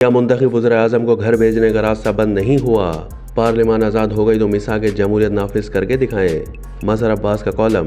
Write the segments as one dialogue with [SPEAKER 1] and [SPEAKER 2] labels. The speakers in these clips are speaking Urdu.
[SPEAKER 1] کیا منتخب وزیر اعظم کو گھر بھیجنے کا راستہ بند نہیں ہوا؟ پارلیمان آزاد ہو گئی تو میثاق جمہوریت نافذ کر کے دکھائیں۔ مظہر عباس کا کالم۔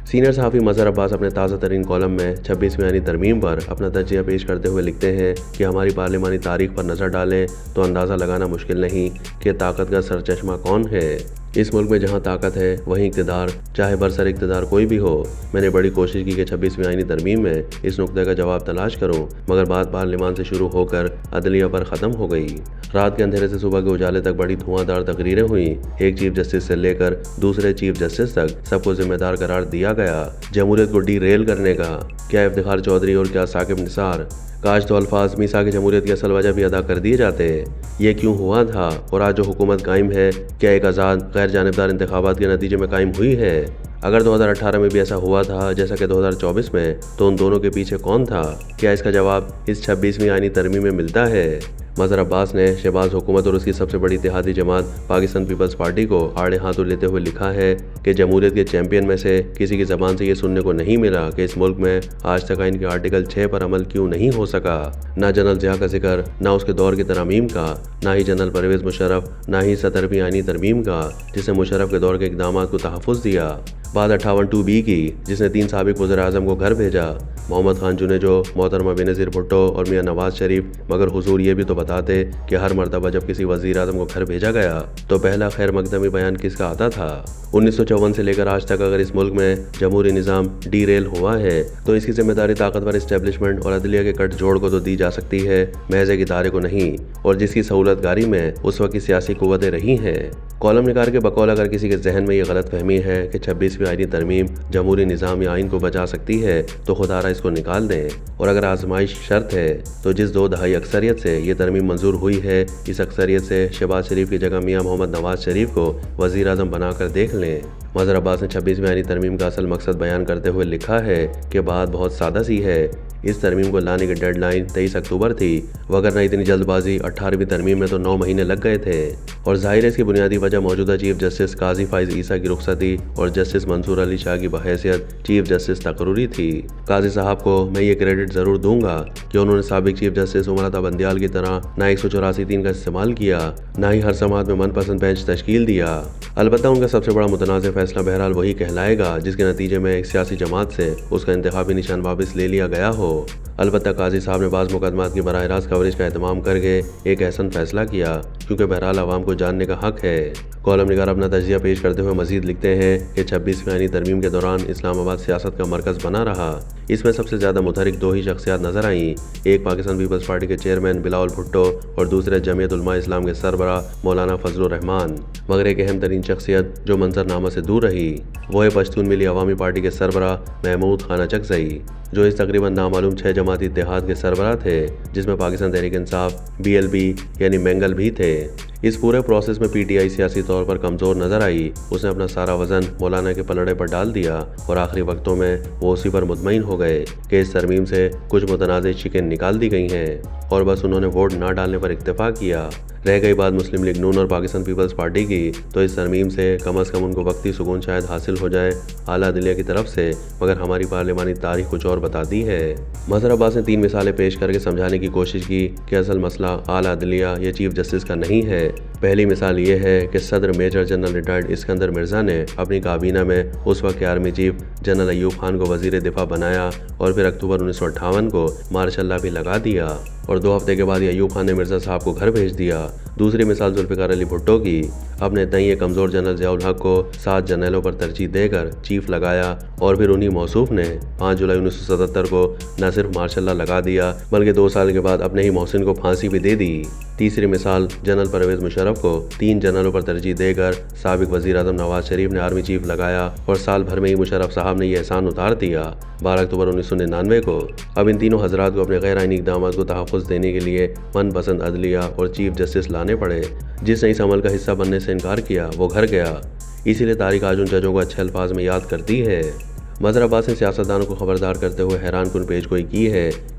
[SPEAKER 1] سینئر صحافی مظہر عباس اپنے تازہ ترین کالم میں 26ویں آئینی ترمیم پر اپنا تجزیہ پیش کرتے ہوئے لکھتے ہیں کہ ہماری پارلیمانی تاریخ پر نظر ڈالیں تو اندازہ لگانا مشکل نہیں کہ طاقت کا سرچشمہ کون ہے۔ اس ملک میں جہاں طاقت ہے وہیں اقتدار، چاہے برسر اقتدار کوئی بھی ہو۔ میں نے بڑی کوشش کی کہ 26ویں آئینی ترمیم میں اس نقطے کا جواب تلاش کروں، مگر بات پارلیمان سے شروع ہو کر عدلیہ پر ختم ہو گئی۔ رات کے اندھیرے سے صبح کے اجالے تک بڑی دھواں دار تقریریں ہوئیں۔ ایک چیف جسٹس سے لے کر دوسرے چیف جسٹس تک سب کو ذمہ دار قرار دیا گیا جمہوریت کو ڈی ریل کرنے کا۔ کیا افتخار چودھری اور کیا ثاقب نثار! کاش تو الفاظ میثاق جمہوریت کی اصل وجہ بھی ادا کر دیے جاتے۔ یہ کیوں ہوا تھا اور آج جو حکومت قائم ہے کیا ایک آزاد غیر جانبدار انتخابات کے نتیجے میں قائم ہوئی ہے؟ اگر 2018 میں بھی ایسا ہوا تھا جیسا کہ 2024 میں، تو ان دونوں کے پیچھے کون تھا؟ کیا اس کا جواب اس 26ویں آئینی ترمیم میں ملتا ہے؟ مظہر عباس نے شہباز حکومت اور اس کی سب سے بڑی اتحادی جماعت پاکستان پیپلز پارٹی کو آڑے ہاتھوں لیتے ہوئے لکھا ہے کہ جمہوریت کے چیمپئن میں سے کسی کی زبان سے یہ سننے کو نہیں ملا کہ اس ملک میں آج تک آئین کے آرٹیکل 6 پر عمل کیوں نہیں ہو سکا۔ نہ جنرل ضیاء کا ذکر، نہ اس کے دور کی ترامیم کا، نہ ہی جنرل پرویز مشرف، نہ ہی 17ویں آئینی ترمیم کا جس نے مشرف کے دور کے اقدامات کو تحفظ دیا۔ بات 58(2)B کی جس نے 3 سابق وزیر اعظم کو گھر بھیجا، محمد خان جنیجو، محترمہ بینظیر بھٹو اور میاں نواز شریف۔ مگر حضور یہ بھی تو بتاتے کہ ہر مرتبہ جب کسی وزیر اعظم کو گھر بھیجا گیا تو پہلا خیر مقدمی بیان کس کا آتا تھا؟ 1954 سے لے کر آج تک اگر اس ملک میں جمہوری نظام ڈی ریل ہوا ہے تو اس کی ذمہ داری طاقتور اسٹیبلشمنٹ اور عدلیہ کے کٹ جوڑ کو تو دی جا سکتی ہے، محض ایک ادارے کو نہیں، اور جس کی سہولت کاری میں اس وقت کی سیاسی قوتیں رہی ہیں۔ کالم نگار کے بقول اگر کسی کے ذہن میں یہ غلط فہمی ہے کہ 26ویں آئینی ترمیم جمہوری نظام یا آئین کو بچا سکتی ہے تو خدا را اس کو نکال دیں، اور اگر آزمائش شرط ہے تو جس 2 دہائی اکثریت سے یہ ترمیم منظور ہوئی ہے اس اکثریت سے شہباز شریف کی جگہ میاں محمد نواز شریف کو وزیر اعظم بنا کر دیکھ لیں۔ مظہر عباس نے 26ویں آئینی ترمیم کا اصل مقصد بیان کرتے ہوئے لکھا ہے کہ بات بہت سادہ سی ہے۔ اس ترمیم کو لانے کی ڈیڈ لائن 23 اکتوبر تھی، وگرنہ اتنی جلد بازی 18ویں ترمیم میں تو 9 مہینے لگ گئے تھے، اور ظاہر ہے اس کی بنیادی وجہ موجودہ چیف جسٹس قاضی فائز عیسیٰ کی رخصتی اور جسٹس منصور علی شاہ کی بحیثیت چیف جسٹس تقرری تھی۔ قاضی صاحب کو میں یہ کریڈٹ ضرور دوں گا کہ انہوں نے سابق چیف جسٹس عمر عطا بندیال کی طرح نہ 184(3) کا استعمال کیا، نہ ہی ہر سماعت میں من پسند بینچ تشکیل دیا۔ البتہ ان کا سب سے بڑا متنازع فیصلہ بہرحال وہی کہلائے گا جس کے نتیجے میں ایک سیاسی جماعت سے اس کا انتخابی نشان واپس لے لیا گیا ہو۔ البتہ قاضی صاحب نے بعض مقدمات کی براہ راست کوریج کا اہتمام کر کے ایک احسن فیصلہ کیا، کیونکہ بہرحال عوام کو جاننے کا حق ہے۔ کالم نگار اپنا تجزیہ پیش کرتے ہوئے مزید لکھتے ہیں کہ 26ویں آئینی ترمیم کے دوران اسلام آباد سیاست کا مرکز بنا رہا۔ اس میں سب سے زیادہ متحرک 2 ہی شخصیات نظر آئیں، ایک پاکستان پیپلز پارٹی کے چیئرمین بلاول بھٹو اور دوسرے جمعیت علماء اسلام کے سربراہ مولانا فضل الرحمان۔ مگر ایک اہم ترین شخصیت جو منظرنامہ سے دور رہی وہ ہے پشتون ملی عوامی پارٹی کے سربراہ محمود خان اچکزئی، جو اس تقریباً نامعلوم 6 جماعتی اتحاد کے سربراہ تھے جس میں پاکستان تحریک انصاف BLP یعنی مینگل بھی تھے۔ اس پورے پروسیس میں PTI سیاسی طور پر کمزور نظر آئی۔ اس نے اپنا سارا وزن مولانا کے پلڑے پر ڈال دیا اور آخری وقتوں میں وہ اسی پر مطمئن ہو گئے کہ اس ترمیم سے کچھ متنازع شکیں نکال دی گئی ہیں، اور بس انہوں نے ووٹ نہ ڈالنے پر اکتفا کیا۔ رہ گئی بات مسلم لیگ نون اور پاکستان پیپلز پارٹی کی، تو اس ترمیم سے کم از کم ان کو وقتی سکون شاید حاصل ہو جائے اعلیٰ عدلیہ کی طرف سے، مگر ہماری پارلیمانی تاریخ کچھ اور بتاتی ہے۔ مظہر عباس نے 3 مثالیں پیش کر کے سمجھانے کی کوشش کی کہ اصل مسئلہ اعلیٰ عدلیہ یا چیف جسٹس کا نہیں ہے۔ پہلی مثال یہ ہے کہ صدر major general retired Iskandar Mirza نے اپنی کابینہ میں اس وقت کے army chief general Ayub Khan کو وزیر دفاع بنایا اور پھر اکتوبر 1958 کو مارشل لا بھی لگا دیا، اور 2 ہفتے کے بعد ایوب خان نے مرزا صاحب کو گھر بھیج دیا۔ دوسری مثال ذوالفقار علی بھٹو کی، اپنے تئیں کمزور جنرل ضیاء الحق کو 7 جنرلوں پر ترجیح دے کر چیف لگایا، اور پھر انہی موصوف نے 5 جولائی 1977 کو نہ صرف مارشل لا لگا دیا بلکہ 2 سال کے بعد اپنے ہی محسن کو پھانسی بھی دے دی۔ تیسری مثال جنرل پرویز مشرف کو 3 جنرلوں پر ترجیح دے کر سابق وزیر اعظم نواز شریف نے آرمی چیف لگایا، اور سال بھر میں ہی مشرف صاحب نے یہ احسان اتار دیا 12 اکتوبر 1999 کو۔ اب ان تینوں حضرات کو اپنے غیر آئینی اقدامات کو تحفظ دینے کے لیے من پسند عدلیہ اور چیف جسٹس لانے پڑے۔ جس نے اس عمل کا حصہ بننے سے انکار کیا وہ گھر گیا۔ اسی لیے تاریخ آج ان ججوں کو اچھے الفاظ میں یاد کرتی ہے۔ مظہر عباس نے سیاستدانوں کو خبردار کرتے ہوئے حیران کن پیش گوئی کی ہے